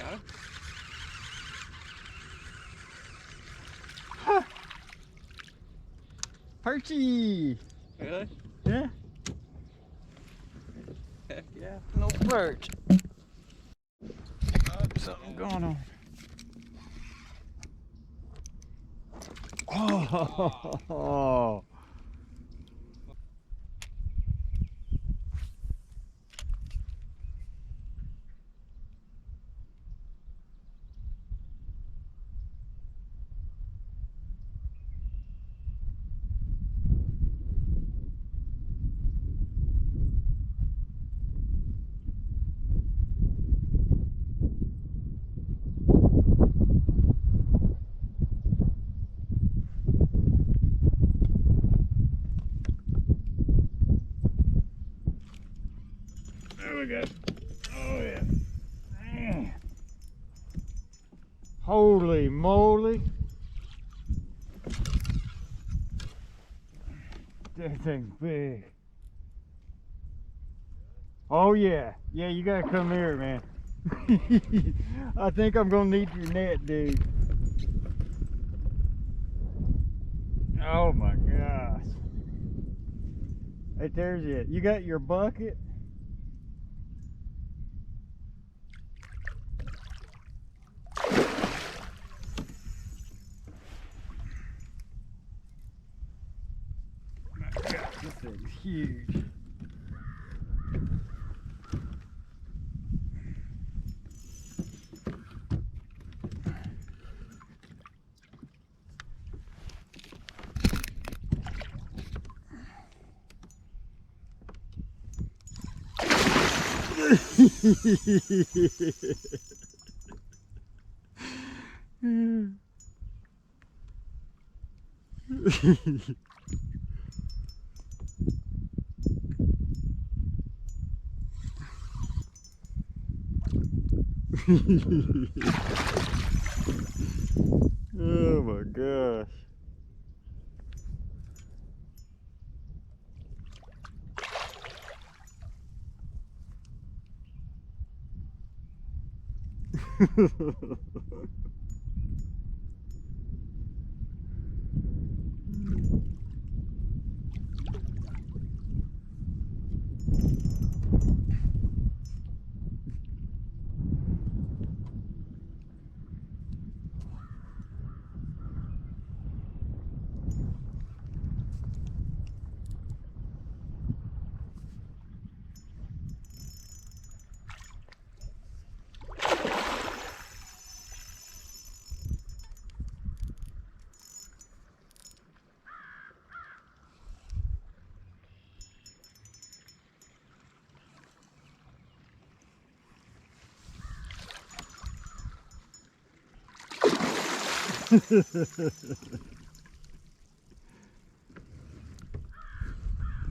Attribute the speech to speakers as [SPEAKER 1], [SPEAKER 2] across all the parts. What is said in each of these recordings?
[SPEAKER 1] got him.
[SPEAKER 2] Huh. Perchy!
[SPEAKER 1] Really?
[SPEAKER 2] Yeah.
[SPEAKER 1] Heck yeah.
[SPEAKER 2] No perch. Something going on. Oh! There we go. Oh yeah. Man. Holy moly. That thing's big. Oh yeah. Yeah, you gotta come here, man. I think I'm gonna need your net, dude. Oh my gosh. Right there's it. You got your bucket? My gosh, this thing's huge. Oh my gosh.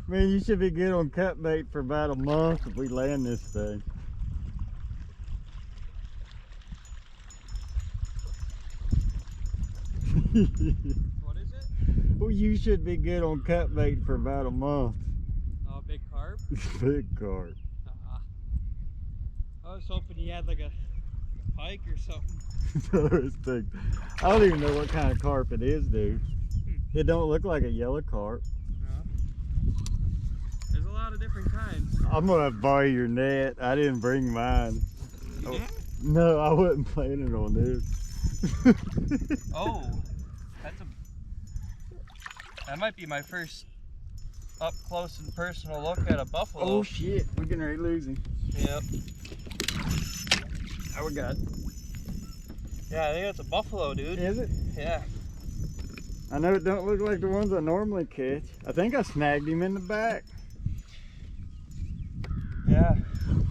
[SPEAKER 2] Man, you should be good on cut bait for about a month if we land this thing.
[SPEAKER 1] What is it?
[SPEAKER 2] Well, you should be good on cut bait for about a month.
[SPEAKER 1] Oh, big carp?
[SPEAKER 2] Big carp.
[SPEAKER 1] I was hoping he had like a pike or something.
[SPEAKER 2] This thing. I don't even know what kind of carp it is, dude. It don't look like a yellow carp.
[SPEAKER 1] No. There's a lot of different kinds.
[SPEAKER 2] I'm gonna borrow your net. I didn't bring mine.
[SPEAKER 1] You did?
[SPEAKER 2] No, I wasn't planning on this.
[SPEAKER 1] Oh, that might be my first up close and personal look at a buffalo.
[SPEAKER 2] Oh shit, we're getting ready to lose him.
[SPEAKER 1] Yep.
[SPEAKER 2] How we got?
[SPEAKER 1] Yeah, I think that's a buffalo, dude.
[SPEAKER 2] Is it?
[SPEAKER 1] Yeah.
[SPEAKER 2] I know it don't look like the ones I normally catch. I think I snagged him in the back.
[SPEAKER 1] Yeah,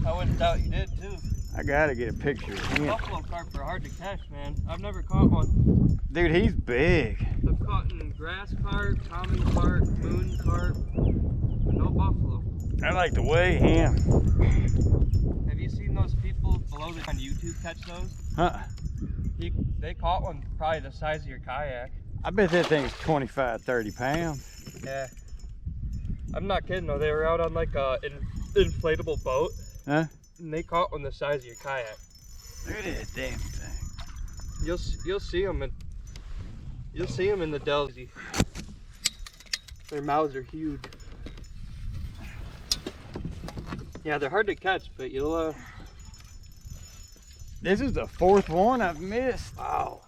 [SPEAKER 1] I wouldn't doubt you did too.
[SPEAKER 2] I gotta get a picture of him.
[SPEAKER 1] Buffalo carp are hard to catch, man. I've never caught one.
[SPEAKER 2] Dude, he's big.
[SPEAKER 1] I've caught in grass carp, common carp, moon carp, but no buffalo.
[SPEAKER 2] I like to weigh him.
[SPEAKER 1] Have you seen those people below on YouTube catch those?
[SPEAKER 2] Huh?
[SPEAKER 1] They caught one probably the size of your kayak.
[SPEAKER 2] I bet that thing's 25, 30 pounds.
[SPEAKER 1] Yeah. I'm not kidding though. They were out on like an inflatable boat.
[SPEAKER 2] Huh?
[SPEAKER 1] And they caught one the size of your kayak.
[SPEAKER 2] Look at that damn thing.
[SPEAKER 1] You'll see them in the dells. Their mouths are huge. Yeah, they're hard to catch, but you'll
[SPEAKER 2] This is the fourth one I've missed.
[SPEAKER 1] wow.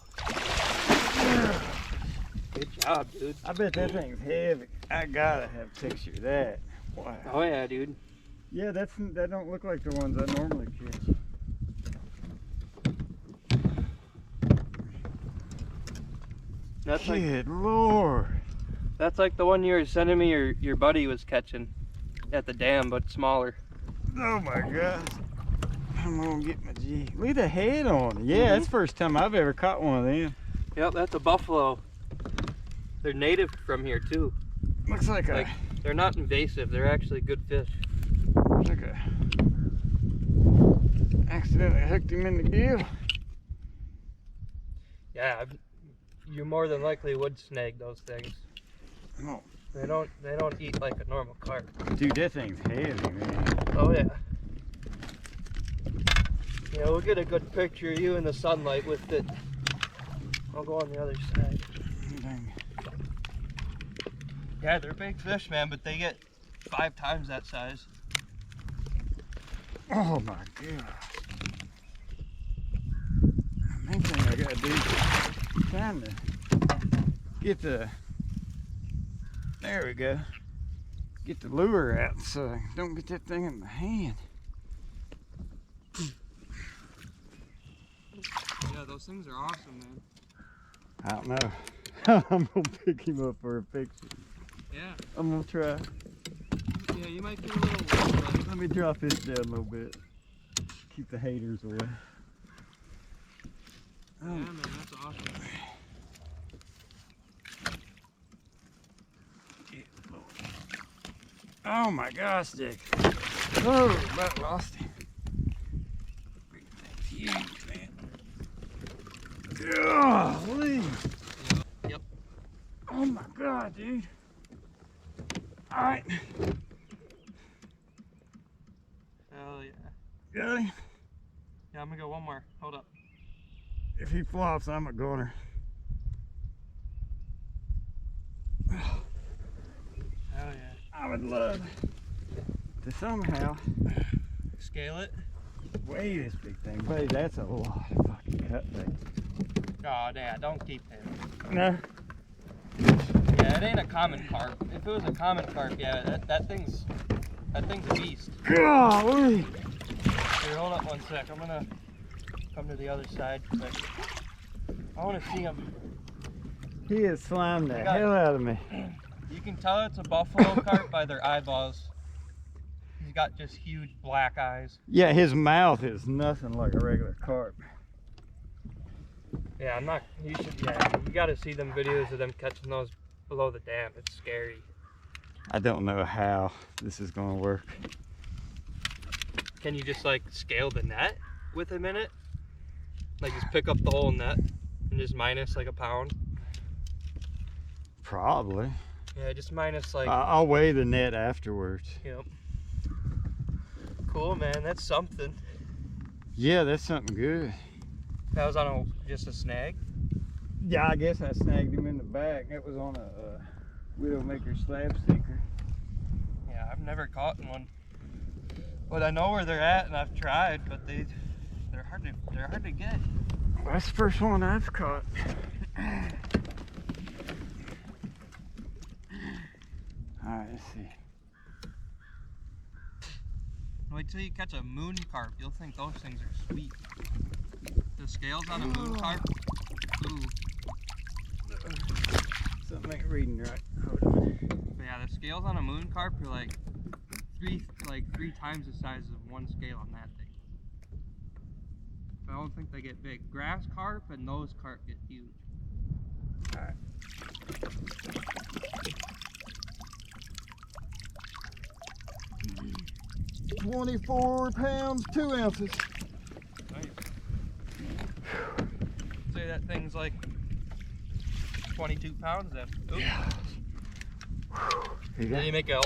[SPEAKER 1] Good job, dude.
[SPEAKER 2] I bet that thing's heavy. I gotta have a picture of that. Wow.
[SPEAKER 1] Oh yeah, dude.
[SPEAKER 2] Yeah, that don't look like the ones I normally catch.
[SPEAKER 1] That's like
[SPEAKER 2] Good Lord.
[SPEAKER 1] that's like the one you were sending me your buddy was catching at the dam, but smaller.
[SPEAKER 2] Oh my gosh. I'm gonna get my jig. Look at the head on it. Yeah, that's the first time I've ever caught one of them.
[SPEAKER 1] Yep, that's a buffalo. They're native from here too.
[SPEAKER 2] Looks like
[SPEAKER 1] Like they're not invasive. They're actually good fish.
[SPEAKER 2] Accidentally hooked him in the gill.
[SPEAKER 1] Yeah, you more than likely would snag those things.
[SPEAKER 2] Oh,
[SPEAKER 1] They don't eat like a normal carp.
[SPEAKER 2] dude, that thing's heavy, man.
[SPEAKER 1] Oh yeah. Yeah, we'll get a good picture of you in the sunlight with it. I'll go on the other side.
[SPEAKER 2] Dang.
[SPEAKER 1] Yeah, they're big fish, man, but they get 5 times that size.
[SPEAKER 2] Oh my god. Main thing I gotta do is trying to get the, there we go, get the lure out so I don't get that thing in my hand.
[SPEAKER 1] Yeah, those things are awesome, man.
[SPEAKER 2] I don't know. I'm gonna pick him up for a picture.
[SPEAKER 1] Yeah.
[SPEAKER 2] I'm gonna try.
[SPEAKER 1] Yeah, you might get a little wet, but
[SPEAKER 2] Let me drop this down a little bit. Keep the haters away.
[SPEAKER 1] yeah, man, that's awesome.
[SPEAKER 2] Oh my gosh, Dick. Oh, about lost him. Big thing's huge, man. Golly.
[SPEAKER 1] Yep.
[SPEAKER 2] Oh my god, dude. Alright.
[SPEAKER 1] Hell yeah.
[SPEAKER 2] Got him.
[SPEAKER 1] Yeah, I'm gonna go one more. Hold up.
[SPEAKER 2] If he flops, I'm a goner.
[SPEAKER 1] Hell yeah.
[SPEAKER 2] I would love to somehow
[SPEAKER 1] Scale it.
[SPEAKER 2] weigh this big thing. Buddy, that's a lot of fucking cut thing.
[SPEAKER 1] Oh, yeah, don't keep him.
[SPEAKER 2] No.
[SPEAKER 1] Yeah, it ain't a common carp. If it was a common carp, yeah, that thing's a beast.
[SPEAKER 2] Golly.
[SPEAKER 1] Here, hold up one sec. I'm gonna come to the other side quick. I wanna see him.
[SPEAKER 2] He has slimed the
[SPEAKER 1] I got-
[SPEAKER 2] hell out of me.
[SPEAKER 1] You can tell it's a buffalo carp by their eyeballs. He's got just huge black eyes.
[SPEAKER 2] Yeah, his mouth is nothing like a regular carp.
[SPEAKER 1] Yeah, you gotta see them videos of them catching those below the dam. It's scary.
[SPEAKER 2] I don't know how this is going to work.
[SPEAKER 1] Can you just like scale the net with him in it? Like just pick up the whole net and just minus like a pound?
[SPEAKER 2] Probably.
[SPEAKER 1] Yeah, just minus like,
[SPEAKER 2] I'll weigh the net afterwards.
[SPEAKER 1] yep. Cool, man, that's something.
[SPEAKER 2] Yeah, that's something good.
[SPEAKER 1] That was on just a snag?
[SPEAKER 2] Yeah, I guess I snagged him in the back. That was on a Widowmaker slab sticker.
[SPEAKER 1] Yeah, I've never caught one. But I know where they're at and I've tried, but they're hard to get.
[SPEAKER 2] Well, that's the first one I've caught. Alright, let's see.
[SPEAKER 1] Wait till you catch a moon carp. You'll think those things are sweet. The scales on a moon carp. Ooh.
[SPEAKER 2] Something ain't reading right. Hold on.
[SPEAKER 1] But yeah, the scales on a moon carp are like three times the size of one scale on that thing. I don't think they get big. Grass carp and those carp get huge.
[SPEAKER 2] Alright. £24, 2 ounces.
[SPEAKER 1] Nice. Say that thing's like 22 pounds then. Oops.
[SPEAKER 2] You got
[SPEAKER 1] Then you make a